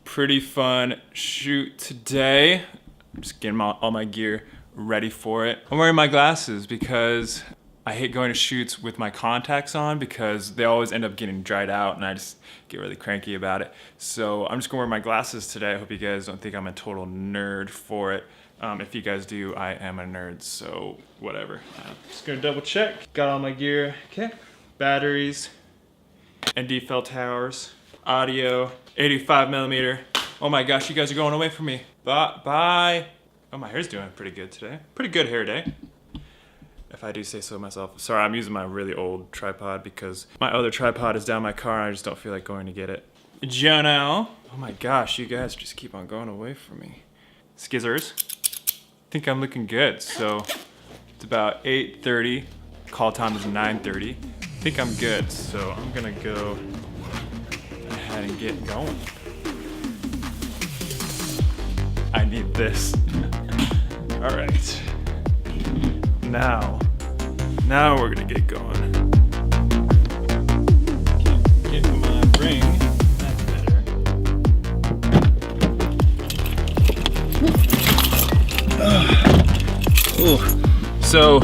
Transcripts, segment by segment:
Pretty fun shoot today. I'm just getting all my gear ready for it. I'm wearing my glasses because I hate going to shoots with my contacts on because they always end up getting dried out and I just get really cranky about it. So I'm just gonna wear my glasses today. I hope you guys don't think I'm a total nerd for it. If you guys do, I am a nerd, so whatever. Just gonna double check. Got all my gear. Okay. Batteries, ND fell towers, audio, 85mm. Oh my gosh, you guys are going away from me. Bye. Oh, my hair's doing pretty good today. Pretty good hair day, if I do say so myself. Sorry, I'm using my really old tripod because my other tripod is down my car and I just don't feel like going to get it. Jono. Oh my gosh, you guys just keep on going away from me. Skizzers. I think I'm looking good. So it's about 8:30. Call time is 9:30. I think I'm good. So I'm gonna go ahead and get going. I need this. All right. Now we're gonna get going. Get my ring. That's better. So,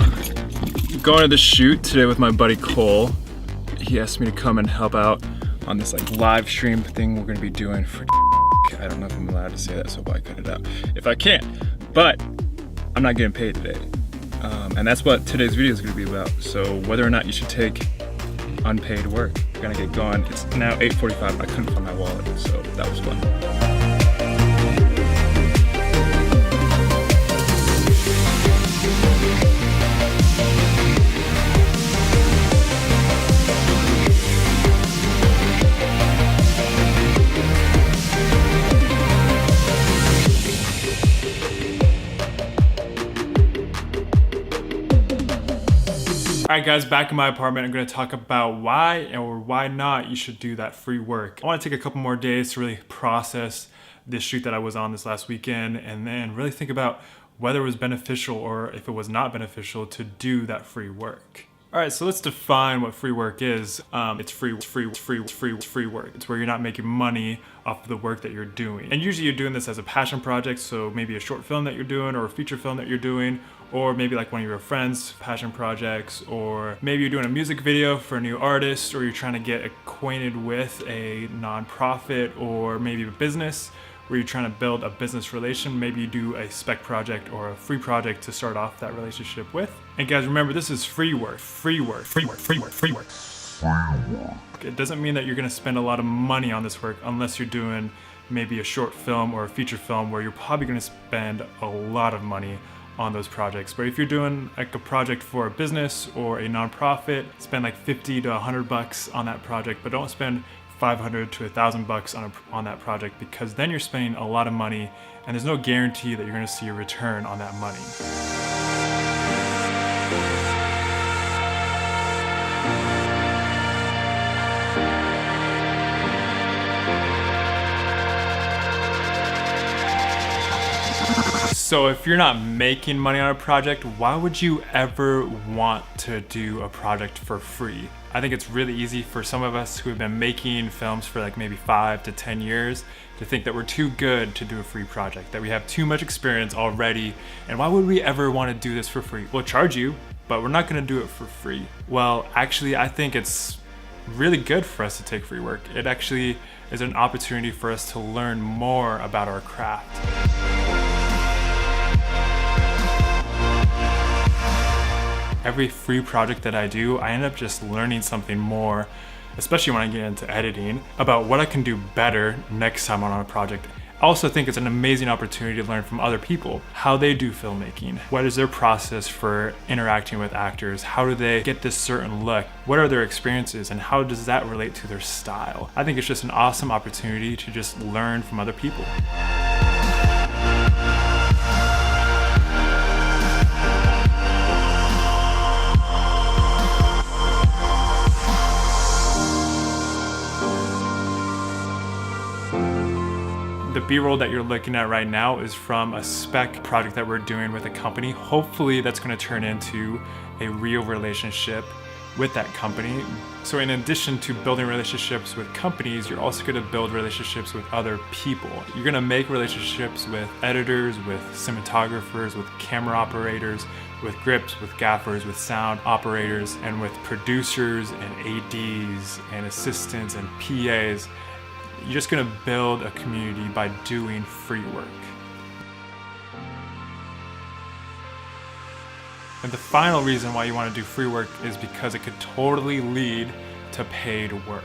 going to the shoot today with my buddy Cole. He asked me to come and help out on this like live stream thing we're gonna be doing for I don't know if I'm allowed to say that, so I'll probably cut it out if I can't. But I'm not getting paid today. And that's what today's video is gonna be about. So whether or not you should take unpaid work. We're gonna get going. It's now 8:45. I couldn't find my wallet, so that was fun. Alright guys, back in my apartment, I'm going to talk about why or why not you should do that free work. I want to take a couple more days to really process this shoot that I was on this last weekend and then really think about whether it was beneficial or if it was not beneficial to do that free work. Alright, so let's define what free work is. It's free work. It's where you're not making money off of the work that you're doing. And usually you're doing this as a passion project, so maybe a short film that you're doing or a feature film that you're doing, or maybe like one of your friends' passion projects, or maybe you're doing a music video for a new artist, or you're trying to get acquainted with a nonprofit or maybe a business where you're trying to build a business relation. Maybe you do a spec project or a free project to start off that relationship with. And guys, remember, this is free work. It doesn't mean that you're gonna spend a lot of money on this work unless you're doing maybe a short film or a feature film where you're probably gonna spend a lot of money on those projects. But if you're doing like a project for a business or a nonprofit, spend like 50 to 100 bucks on that project, but don't spend 500 to 1,000 bucks on that project, because then you're spending a lot of money and there's no guarantee that you're gonna see a return on that money. So if you're not making money on a project, why would you ever want to do a project for free? I think it's really easy for some of us who have been making films for like maybe 5 to 10 years to think that we're too good to do a free project, that we have too much experience already, and why would we ever want to do this for free? We'll charge you, but we're not going to do it for free. Well, actually, I think it's really good for us to take free work. It actually is an opportunity for us to learn more about our craft. Every free project that I do, I end up just learning something more, especially when I get into editing, about what I can do better next time on a project. I also think it's an amazing opportunity to learn from other people, how they do filmmaking. What is their process for interacting with actors? How do they get this certain look? What are their experiences and how does that relate to their style? I think it's just an awesome opportunity to just learn from other people. The B-roll that you're looking at right now is from a spec project that we're doing with a company. Hopefully that's going to turn into a real relationship with that company. So in addition to building relationships with companies, you're also going to build relationships with other people. You're going to make relationships with editors, with cinematographers, with camera operators, with grips, with gaffers, with sound operators, and with producers and ADs and assistants and PAs. You're just going to build a community by doing free work. And the final reason why you want to do free work is because it could totally lead to paid work.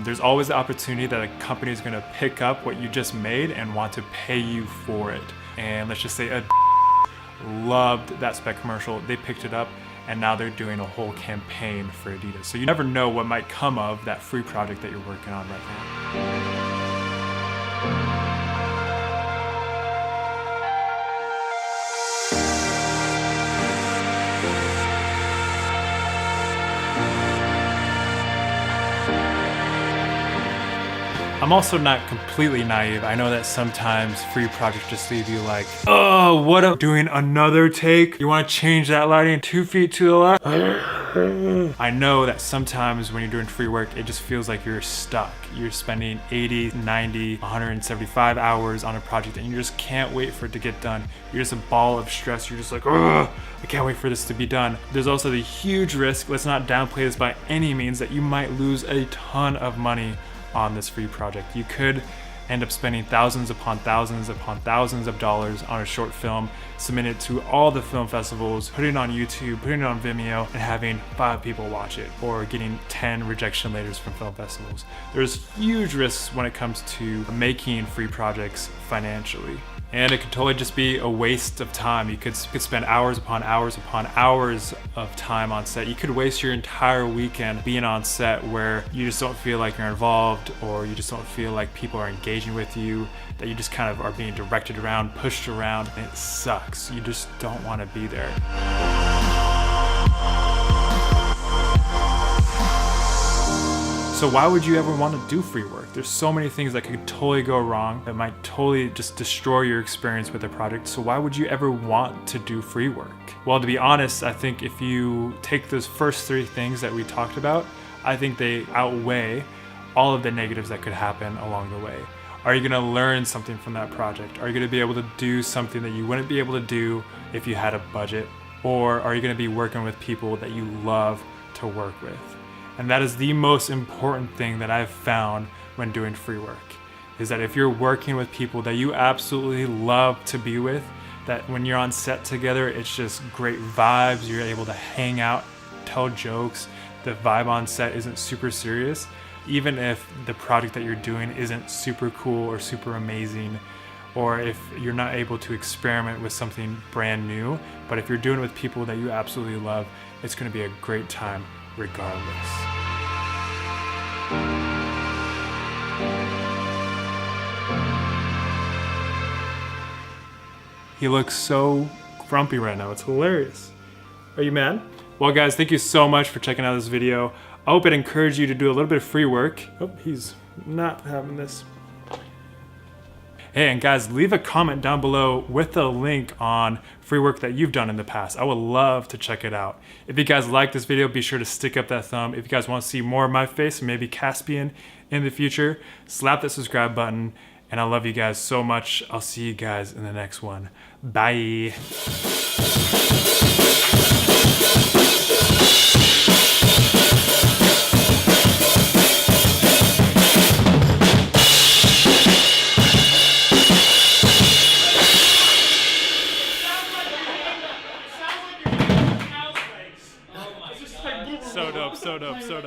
There's always the opportunity that a company is going to pick up what you just made and want to pay you for it. And let's just say a loved that spec commercial, they picked it up, and now they're doing a whole campaign for Adidas. So you never know what might come of that free project that you're working on right now. I'm also not completely naive. I know that sometimes free projects just leave you like, oh, what am doing another take? You want to change that lighting 2 feet to the left? I know that sometimes when you're doing free work, it just feels like you're stuck. You're spending 80, 90, 175 hours on a project and you just can't wait for it to get done. You're just a ball of stress. You're just like, oh, I can't wait for this to be done. There's also the huge risk, let's not downplay this by any means, that you might lose a ton of money on this free project. You could end up spending thousands upon thousands upon thousands of dollars on a short film, submit it to all the film festivals, put it on YouTube, putting it on Vimeo, and having 5 people watch it, or getting 10 rejection letters from film festivals. There's huge risks when it comes to making free projects financially. And it could totally just be a waste of time. You could spend hours upon hours upon hours of time on set. You could waste your entire weekend being on set where you just don't feel like you're involved, or you just don't feel like people are engaging with you, that you just kind of are being directed around, pushed around, and it sucks. You just don't want to be there. So why would you ever want to do free work? There's so many things that could totally go wrong that might totally just destroy your experience with a project. So why would you ever want to do free work? Well, to be honest, I think if you take those first 3 things that we talked about, I think they outweigh all of the negatives that could happen along the way. Are you gonna learn something from that project? Are you gonna be able to do something that you wouldn't be able to do if you had a budget? Or are you gonna be working with people that you love to work with? And that is the most important thing that I've found when doing free work, is that if you're working with people that you absolutely love to be with, that when you're on set together, it's just great vibes, you're able to hang out, tell jokes, the vibe on set isn't super serious, even if the project that you're doing isn't super cool or super amazing, or if you're not able to experiment with something brand new, but if you're doing it with people that you absolutely love, it's gonna be a great time regardless. He looks so grumpy right now, it's hilarious. Are you mad? Well guys, thank you so much for checking out this video. I hope it encouraged you to do a little bit of free work. Oh, he's not having this. Hey, and guys, leave a comment down below with a link on free work that you've done in the past. I would love to check it out. If you guys like this video, be sure to stick up that thumb. If you guys want to see more of my face, maybe Caspian in the future, slap that subscribe button. And I love you guys so much. I'll see you guys in the next one. Bye. So dope, so dope, so dope.